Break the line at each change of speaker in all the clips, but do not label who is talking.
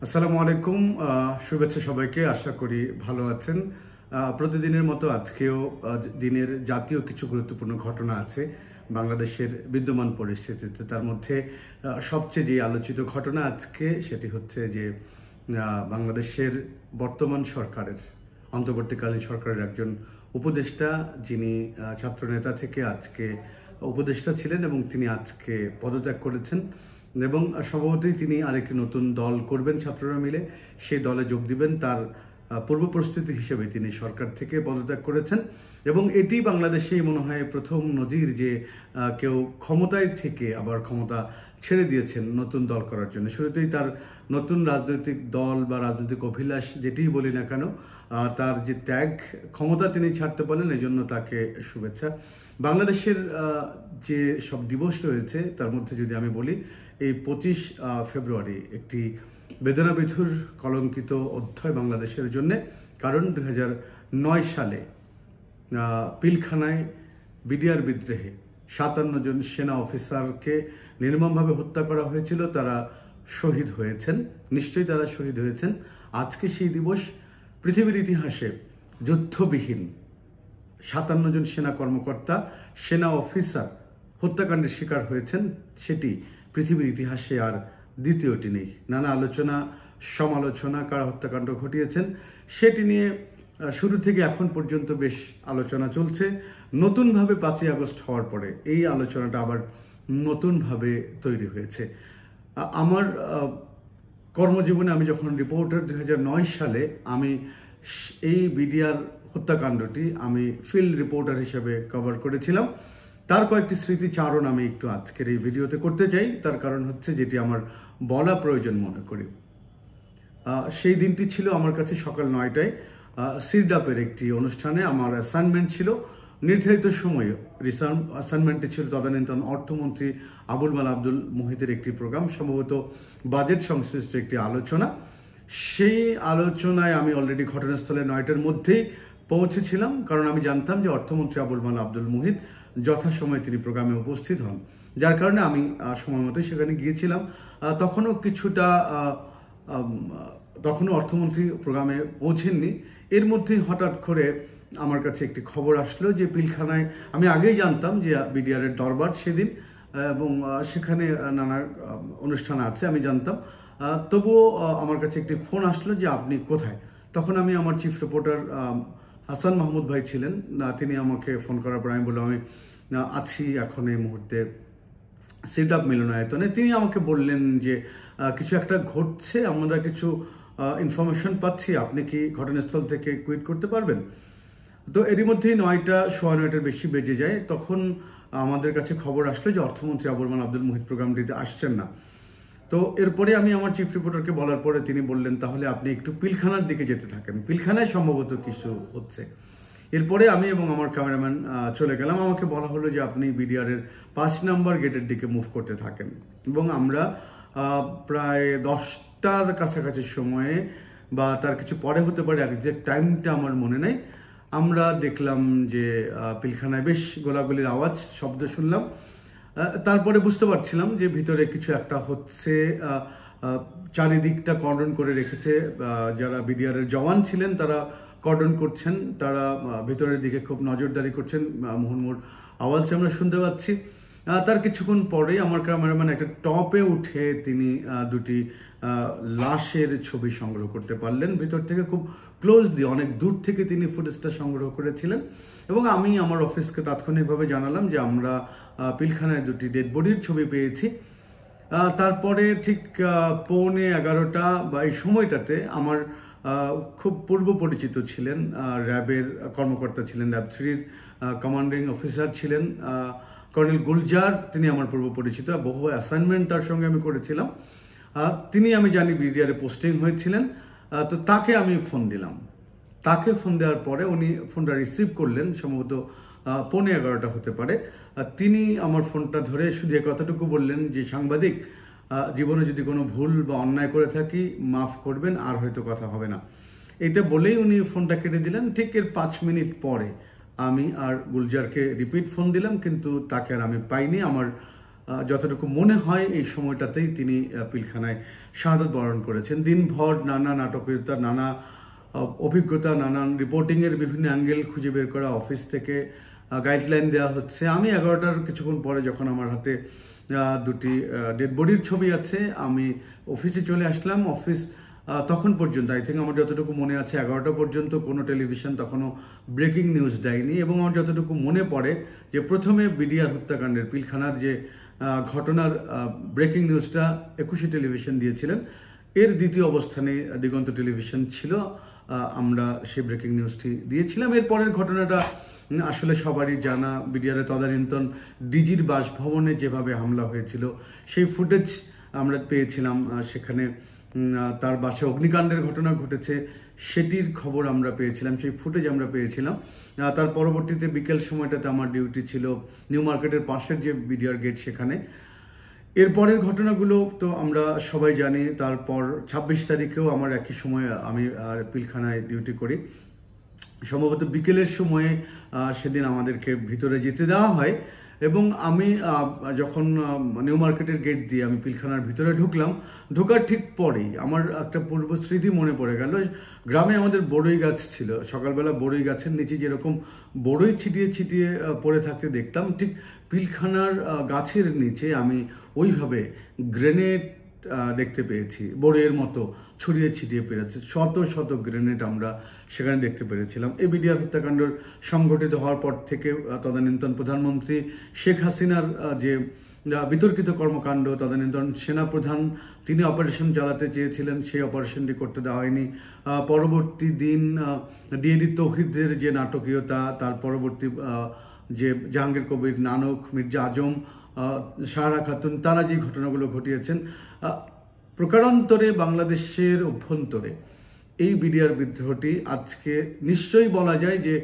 আসসালামু আলাইকুম। শুভেচ্ছা সবাইকে। আশা করি ভালো আছেন। প্রতিদিনের মতো আজকেও দিনের জাতীয় কিছু গুরুত্বপূর্ণ ঘটনা আছে বাংলাদেশের বিদ্যমান পরিস্থিতিতে। তার মধ্যে সবচেয়ে যে আলোচিত ঘটনা আজকে সেটি হচ্ছে যে বাংলাদেশের বর্তমান সরকারের অন্তর্বর্তীকালীন সরকারের একজন উপদেষ্টা, যিনি ছাত্রনেতা থেকে আজকে উপদেষ্টা ছিলেন এবং তিনি আজকে পদত্যাগ করেছেন এবং সম্ভবতই তিনি আরেকটি নতুন দল করবেন ছাত্ররা মিলে, সেই দলে যোগ দিবেন। তার পূর্ব প্রস্তুতি হিসেবে তিনি সরকার থেকে পদত্যাগ করেছেন এবং এটি বাংলাদেশেই মনে হয় প্রথম নজির যে কেউ ক্ষমতায় থেকে আবার ক্ষমতা ছেড়ে দিয়েছেন নতুন দল করার জন্য। শুরুতেই তার নতুন রাজনৈতিক দল বা রাজনৈতিক অভিলাষ যেটিই বলি না কেন, তার যে ত্যাগ, ক্ষমতা তিনি ছাড়তে পারলেন, এই জন্য তাকে শুভেচ্ছা। বাংলাদেশের যে সব দিবস রয়েছে তার মধ্যে যদি আমি বলি, এই 25 ফেব্রুয়ারি একটি বেদনাবিধুর কলঙ্কিত অধ্যায় বাংলাদেশের জন্য। কারণ 2009 সালে পিলখানায় বিডিআর বিদ্রোহে 57 জন সেনা অফিসারকে নির্মমভাবে হত্যা করা হয়েছিল। তারা শহীদ হয়েছেন, নিশ্চয়ই তারা শহীদ হয়েছেন। আজকে সেই দিবস। পৃথিবীর ইতিহাসে যুদ্ধবিহীন 57 জন সেনা কর্মকর্তা, সেনা অফিসার হত্যাকাণ্ডের শিকার হয়েছেন, সেটি পৃথিবীর ইতিহাসে আর দ্বিতীয়টি নেই। নানা আলোচনা সমালোচনা কারা হত্যাকাণ্ড ঘটিয়েছেন সেটি নিয়ে শুরু থেকে এখন পর্যন্ত বেশ আলোচনা চলছে। নতুনভাবে 5ই আগস্ট হওয়ার পরে এই আলোচনাটা আবার নতুনভাবে তৈরি হয়েছে। আমার কর্মজীবনে আমি যখন রিপোর্টার 2009 সালে আমি এই বিডিআর হত্যাকাণ্ডটি আমি ফিল্ড রিপোর্টার হিসেবে কভার করেছিলাম। তার কয়েকটি স্মৃতিচারণ আমি একটু আজকের এই ভিডিওতে করতে চাই। তার কারণ হচ্ছে যেটি আমার বলা প্রয়োজন মনে করি। সেই দিনটি ছিল আমার কাছে সকাল 9টায় সিরডাপের একটি অনুষ্ঠানে। আমার অ্যাসাইনমেন্ট ছিল নির্ধারিত সময়ে। অ্যাসাইনমেন্টটি ছিল তদানীন্তন অর্থমন্ত্রী আবুল মাল আব্দুল মুহিতের একটি প্রোগ্রাম, সম্ভবত বাজেট সংশ্লিষ্ট একটি আলোচনা। সেই আলোচনায় আমি অলরেডি ঘটনাস্থলে 9টার মধ্যেই পৌঁছেছিলাম, কারণ আমি জানতাম যে অর্থমন্ত্রী আবুল মাল আব্দুল মুহিত যথাসময়ে তিনি প্রোগ্রামে উপস্থিত হন, যার কারণে আমি সময় মতোই সেখানে গিয়েছিলাম। তখনও অর্থমন্ত্রী প্রোগ্রামে পৌঁছেননি। এর মধ্যেই হঠাৎ করে আমার কাছে একটি খবর আসলো যে পিলখানায়, আমি আগেই জানতাম যে বিডিআরের দরবার সেদিন এবং সেখানে নানা অনুষ্ঠান আছে, আমি জানতাম। তবুও আমার কাছে একটি ফোন আসলো যে আপনি কোথায়। তখন আমি, আমার চিফ রিপোর্টার হাসান মাহমুদ ভাই ছিলেন, তিনি আমাকে ফোন করার পর আমি বললাম আমি আছি এখন এই মুহূর্তে সিরডাপ মিলনায়তনে। তিনি আমাকে বললেন যে কিছু একটা ঘটছে, আমরা কিছু ইনফরমেশন পাচ্ছি, আপনি কি ঘটনাস্থল থেকে কুইট করতে পারবেন? তো এরই মধ্যেই 9টা, সোয়া 9টার বেশি বেজে যায়। তখন আমাদের কাছে খবর আসলো যে অর্থমন্ত্রী আবুল মাল আব্দুল মুহিত প্রোগ্রামটিতে আসছেন না। তো এরপরে আমি আমার চিফ রিপোর্টারকে বলার পরে তিনি বললেন তাহলে আপনি একটু পিলখানার দিকে যেতে থাকেন, পিলখানায় সম্ভবত কিছু হচ্ছে। এরপরে আমি এবং আমার ক্যামেরাম্যান চলে গেলাম। আমাকে বলা হলো যে আপনি বিডিআরের 5 নম্বর গেটের দিকে মুভ করতে থাকেন এবং আমরা প্রায় 10টার কাছাকাছি সময়ে বা তার কিছু পরে হতে পারে, এক্সাক্ট টাইমটা আমার মনে নেই, আমরা দেখলাম যে পিলখানায় বেশ গোলাগুলির আওয়াজ, শব্দ শুনলাম। তারপরে বুঝতে পারছিলাম যে ভিতরে কিছু একটা হচ্ছে। চারিদিকটা কর্ডন করে রেখেছে, যারা বিডিআরের জওয়ান ছিলেন তারা কর্ডন করছেন, তারা ভিতরের দিকে খুব নজরদারি করছেন। মুহুর্মুহুর আওয়াজ আমরা শুনতে পাচ্ছি। তার কিছুক্ষণ পরেই আমার ক্যামেরাম্যান একটা টপে উঠে তিনি দুটি লাশের ছবি সংগ্রহ করতে পারলেন ভিতর থেকে, খুব ক্লোজলি, অনেক দূর থেকে তিনি ফুটেজটা সংগ্রহ করেছিলেন। এবং আমি আমার অফিসকে তাৎক্ষণিকভাবে জানালাম যে আমরা পিলখানায় দুটি ডেড বডির ছবি পেয়েছি। তারপরে ঠিক 11:15 বা এই সময়টাতে আমার খুব পূর্ব পরিচিত ছিলেন, র্যাবের কর্মকর্তা ছিলেন, র্যাব 3-র কমান্ডিং অফিসার ছিলেন কর্নেল গুলজার, তিনি আমার পূর্ব পরিচিত। বহু অ্যাসাইনমেন্ট তার সঙ্গে আমি করেছিলাম। তিনি, আমি জানি, বিডিআরে পোস্টিং হয়েছিলেন। তো তাকে আমি ফোন দিলাম। তাকে ফোন দেওয়ার পরে উনি ফোনটা রিসিভ করলেন, সম্ভবত 11:15 হতে পারে। তিনি আমার ফোনটা ধরে শুধু কথাটুকু বললেন যে সাংবাদিক, জীবনে যদি কোনো ভুল বা অন্যায় করে থাকি মাফ করবেন, আর হয়তো কথা হবে না। এটা বলেই উনি ফোনটা কেটে দিলেন। ঠিক এর 5 মিনিট পরে আমি আর গুলজারকে রিপিট ফোন দিলাম, কিন্তু তাকে আর আমি পাইনি। আমার যতটুকু মনে হয় এই সময়টাতেই তিনি পিলখানায় শাহাদাত বরণ করেছেন। দিনভর নানা নাটকীয়তা, নানা অভিজ্ঞতা, নানান রিপোর্টিংয়ের বিভিন্ন অ্যাঙ্গেল খুঁজে বের করা, অফিস থেকে গাইডলাইন দেওয়া হচ্ছে। আমি 11টার কিছুক্ষণ পরে যখন আমার হাতে দুটি ডেড বডির ছবি আছে, আমি অফিসে চলে আসলাম। অফিস তখন পর্যন্ত আই থিঙ্ক আমার যতটুকু মনে আছে 11টা পর্যন্ত কোনো টেলিভিশন তখনও ব্রেকিং নিউজ দেয়নি। এবং আমার যতটুকু মনে পড়ে যে প্রথমে বিডিআর হত্যাকাণ্ডের পিলখানার যে ঘটনার ব্রেকিং নিউজটা 21শে টেলিভিশন দিয়েছিলেন, এর দ্বিতীয় অবস্থানে দিগন্ত টেলিভিশন ছিল। আমরা সেই ব্রেকিং নিউজটি দিয়েছিলাম। এর পরের ঘটনাটা আসলে সবারই জানা। বিডিআরের তদানীন্তন ডিজির বাসভবনে যেভাবে হামলা হয়েছিল সেই ফুটেজ আমরা পেয়েছিলাম। সেখানে তার বাসায় অগ্নিকাণ্ডের ঘটনা ঘটেছে, সেটির খবর আমরা পেয়েছিলাম, সেই ফুটেজ আমরা পেয়েছিলাম। তার পরবর্তীতে বিকেল সময়টাতে আমার ডিউটি ছিল নিউ মার্কেটের পাশের যে বিডিআর গেট, সেখানে। এরপরের ঘটনাগুলো তো আমরা সবাই জানি। তারপর 26 তারিখেও আমার একই সময় আমি পিলখানায় ডিউটি করি। সম্ভবত বিকেলের সময়ে সেদিন আমাদেরকে ভিতরে যেতে দেওয়া হয় এবং আমি যখন নিউ মার্কেটের গেট দিয়ে আমি পিলখানার ভিতরে ঢুকলাম, ঢোকার ঠিক পরেই আমার একটা পূর্ব স্মৃতি মনে পড়ে গেল। গ্রামে আমাদের বড়ই গাছ ছিল, সকালবেলা বড়ই গাছের নিচে যেরকম বড়ই ছিটিয়ে ছিটিয়ে পড়ে থাকতে দেখতাম, ঠিক পিলখানার গাছের নিচে আমি ওইভাবে গ্রেনেড দেখতে পেয়েছি। বড়ইয়ের মতো ছড়িয়ে ছিটিয়ে পেরেছে শত শত গ্রেনেড আমরা সেখানে দেখতে পেরেছিলাম। এই বিডিআর হত্যাকাণ্ড সংঘটিত হওয়ার পর থেকে তদানীন্তন প্রধানমন্ত্রী শেখ হাসিনার যে বিতর্কিত কর্মকাণ্ড, তদানীন্তন সেনাপ্রধান তিনি অপারেশন চালাতে চেয়েছিলেন, সেই অপারেশনটি করতে দেওয়া হয়নি। পরবর্তী দিন ডিএডি তৌহিদের যে নাটকীয়তা, তার পরবর্তী যে জাহাঙ্গীর কবির নানক, মির্জা আজম, সাহারা খাতুন, তারা যে ঘটনাগুলো ঘটিয়েছেন, প্রকারান্তরে বাংলাদেশের অভ্যন্তরে এই বিডিআর বিদ্রোহটি আজকে নিশ্চয়ই বলা যায় যে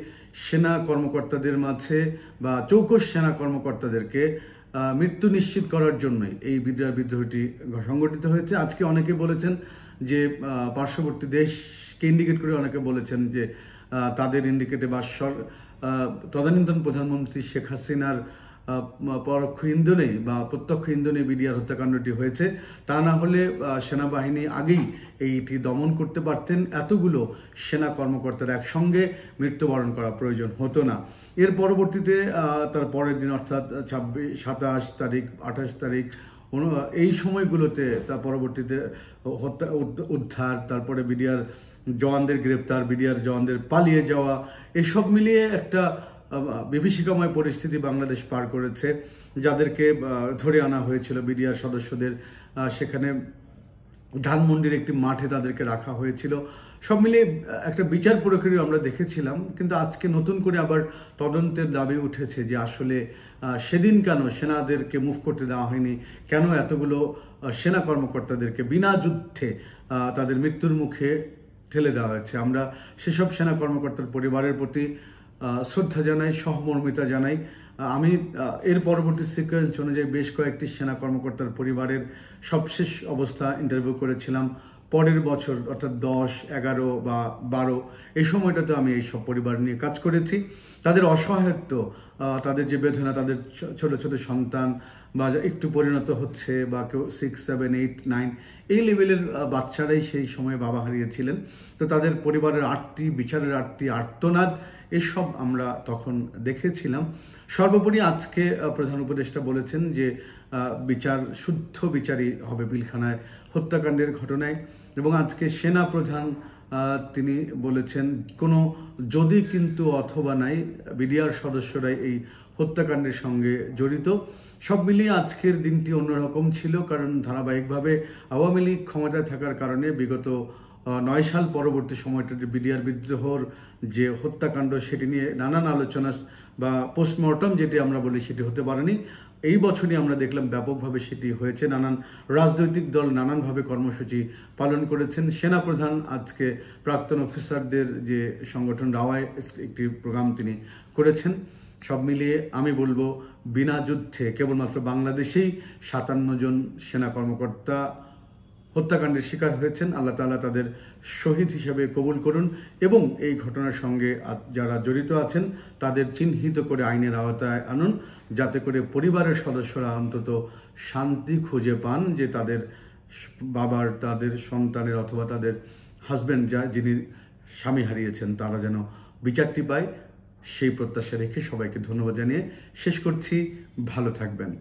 সেনা কর্মকর্তাদের মাঝে বা চৌকস সেনা কর্মকর্তাদেরকে মৃত্যু নিশ্চিত করার জন্যই এই বিডিআর বিদ্রোহটি সংগঠিত হয়েছে। আজকে অনেকে বলেছেন যে পার্শ্ববর্তী দেশকে ইন্ডিকেট করে অনেকে বলেছেন যে তাদের ইন্ডিকেটে বা তদানীন্তন প্রধানমন্ত্রী শেখ হাসিনার পরোক্ষ ইন্ধনে বা প্রত্যক্ষ ইন্ধনে বিডিআর হত্যাকাণ্ডটি হয়েছে। তা না হলে সেনাবাহিনী আগেই এইটি দমন করতে পারতেন, এতগুলো সেনা কর্মকর্তার একসঙ্গে মৃত্যুবরণ করা প্রয়োজন হতো না। এর পরবর্তীতে তার পরের দিন অর্থাৎ 26, 27 তারিখ, 28 তারিখ, এই সময়গুলোতে তার পরবর্তীতে হত্যা, উদ্ধার, তারপরে বিডিআর জওয়ানদের গ্রেপ্তার, বিডিআর জওয়ানদের পালিয়ে যাওয়া, এসব মিলিয়ে একটা বিভীষিকাময় পরিস্থিতি বাংলাদেশ পার করেছে। যাদেরকে ধরে আনা হয়েছিল বিডিআর সদস্যদের, সেখানে ধানমন্ডির একটি মাঠে তাদেরকে রাখা হয়েছিল। সব মিলিয়ে একটা বিচার প্রক্রিয়া আমরা দেখেছিলাম। কিন্তু আজকে নতুন করে আবার তদন্তের দাবি উঠেছে যে আসলে সেদিন কেন সেনাদেরকে মুভ করতে দেওয়া হয়নি, কেন এতগুলো সেনা কর্মকর্তাদেরকে বিনা যুদ্ধে তাদের মৃত্যুর মুখে ঠেলে দেওয়া হয়েছে। আমরা সেসব সেনা কর্মকর্তার পরিবারের প্রতি শ্রদ্ধা জানাই, সহমর্মিতা জানাই। আমি এর পরবর্তী সিকোয়েন্স অনুযায়ী বেশ কয়েকটি সেনা কর্মকর্তার পরিবারের সবশেষ অবস্থা ইন্টারভিউ করেছিলাম। পরের বছর অর্থাৎ 10, 11 বা 12 এই সময়টাতে আমি এই সব পরিবার নিয়ে কাজ করেছি। তাদের অসহায়ত্ব, তাদের যে বেদনা, তাদের ছোট ছোট সন্তান বা একটু পরিণত হচ্ছে বা কেউ 6, 7, 8, 9 এই লেভেলের বাচ্চারাই সেই সময় বাবা হারিয়েছিলেন। তো তাদের পরিবারের আর্তি, বিচারের আর্তি, আর্তনাদ, এসব আমরা তখন দেখেছিলাম। সর্বোপরি আজকে প্রধান উপদেষ্টা বলেছেন যে বিচার, শুদ্ধ বিচারই হবে পিলখানায় হত্যাকাণ্ডের ঘটনায়। এবং আজকে সেনা প্রধান তিনি বলেছেন কোনো যদি কিন্তু অথবা নাই, বিডিআর সদস্যরাই এই হত্যাকাণ্ডের সঙ্গে জড়িত। সব মিলিয়ে আজকের দিনটি অন্যরকম ছিল, কারণ ধারাবাহিকভাবে আওয়ামী লীগ ক্ষমতায় থাকার কারণে বিগত 9 সাল পরবর্তী সময়টাতে বিডিআর বিদ্রোহর যে হত্যাকাণ্ড সেটি নিয়ে নানান আলোচনা বা পোস্টমর্টম যেটি আমরা বলি সেটি হতে পারেনি। এই বছরই আমরা দেখলাম ব্যাপকভাবে সেটি হয়েছে। নানান রাজনৈতিক দল নানানভাবে কর্মসূচি পালন করেছেন। সেনাপ্রধান আজকে প্রাক্তন অফিসারদের যে সংগঠন রাওয়ায় একটি প্রোগ্রাম তিনি করেছেন। সব মিলিয়ে আমি বলবো বিনা যুদ্ধে কেবলমাত্র বাংলাদেশেই 57 জন সেনা কর্মকর্তা হত্যাকাণ্ডের শিকার হয়েছেন, আল্লাহ তাআলা তাদের শহীদ হিসেবে কবুল করুন এবং এই ঘটনার সঙ্গে যারা জড়িত আছেন তাদের চিহ্নিত করে আইনের আওতায় আনুন, যাতে করে পরিবারের সদস্যরা অন্তত শান্তি খুঁজে পান যে তাদের বাবার, তাদের সন্তানের অথবা তাদের হাজব্যান্ড যিনি স্বামী হারিয়েছেন তারা যেন বিচারটি পায়। সেই প্রত্যাশা রেখে সবাইকে ধন্যবাদ জানিয়ে শেষ করছি। ভালো থাকবেন।